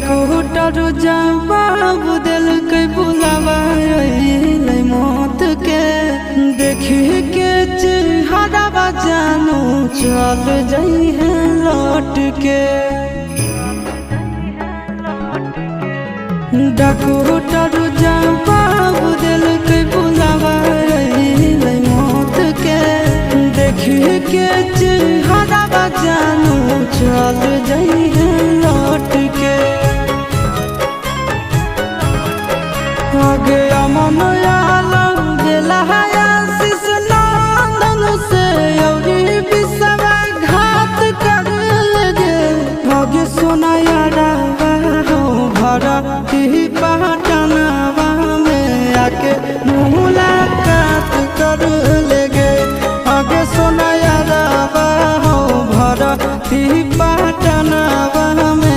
Doctor जवाब दिल के बुलावा मौत के देखी के चेहरा जानू चल जाई है लौट के। डॉक्टर जवाब दिल के बुलावा मौत के देखी के चेहरा जानू चल जाई है लौट के। आगे अमन आलम गेला आशीष नंदन से अउरी विश्वासघात कर लगे। आगे सोना यारा हो भरा ही पहचानवा में आके मुलाकात कर